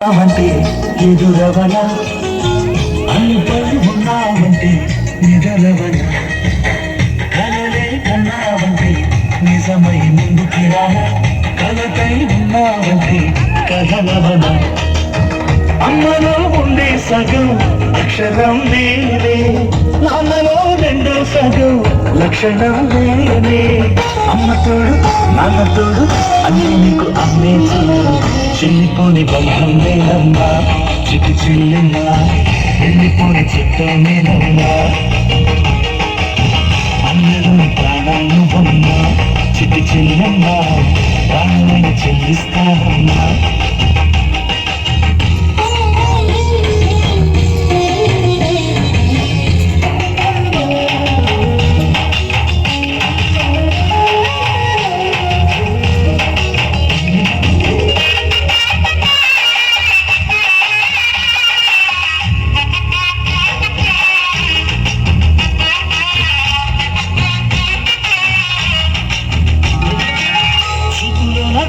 అంటే ఎదురవన అనుపడి ఉన్నావంటే నిజరవన కలలే కన్నావంటే నిజమై ముందుకి రా కలకై ఉన్నావంటే కథలవన అమ్మలో ఉండే సగం అక్షరం నేనే నాన్నలో రెండో సగం లక్షణం నేనే అమ్మ తోడు నాన్న తోడు అన్నీ నీకు అమ్మే చెల్లిపోని బంధం నేనమ్మా చిటి చెల్లెమ్మా వెళ్ళిపోని చిత్తం నేనమ్మా అన్నలోని ప్రాణాలను బొమ్మా చిటి చెల్లెమ్మా ప్రాణాలను చెల్లిస్తానమ్మా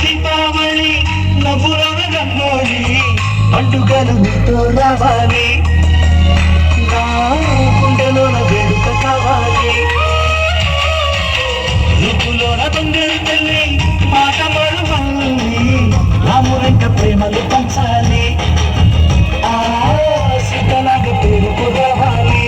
దీపావళి నవ్వులోన రంగోలి పండుగలు నీతో రావాలి నా గుండెలోన వేడుక కావాలి రూపులోన బంగారు తల్లి మాట మరువాలి రామురెంట ప్రేమలు పంచాలి ఆ సీతలాగా పేరుకు రావాలి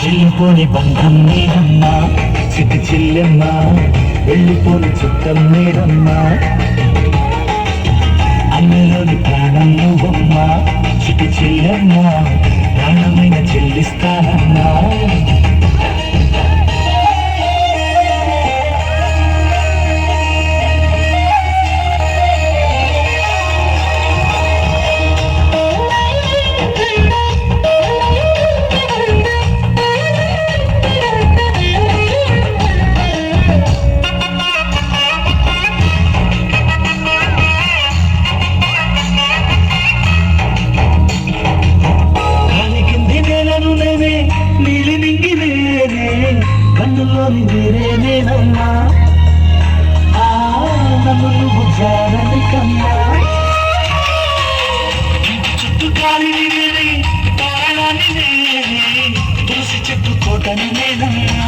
వెళ్ళిపోని బంధం నేనమ్మా చిటి చెల్లెమ్మా వెళ్ళిపోని చుట్టం నేనమ్మా అన్నలోని ప్రాణం నువ్వమ్మా చిటి చెల్లెమ్మా ప్రాణమైన చెల్లిస్తానమ్మా నీలి నింగి నేనే కన్నులోని నీరే నేనమ్మా నన్ను నువ్వు జారని కన్నా ఇంటి చుట్టూ గాలి నేనే తోరణాన్ని నేనే తులసి చెట్టు కోటని నేనమ్మా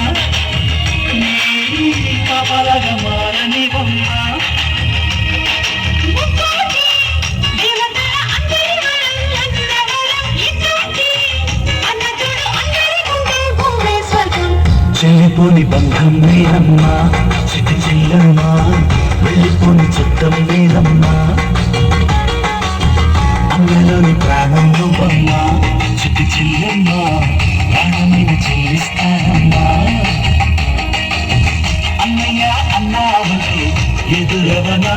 నీ కాపలాగా మారని బొమ్మా చెల్లిపోని బంధం నేనమ్మా చిటి చెల్లమ్మా వెళ్ళిపోని చుట్టం నేనమ్మా అన్నలోని ప్రాణం నువ్వమ్మా చిటి చెల్లమ్మా ప్రాణమైన చెల్లిస్తానమ్మా అన్నయ్య అన్నావంటే ఎదురవనా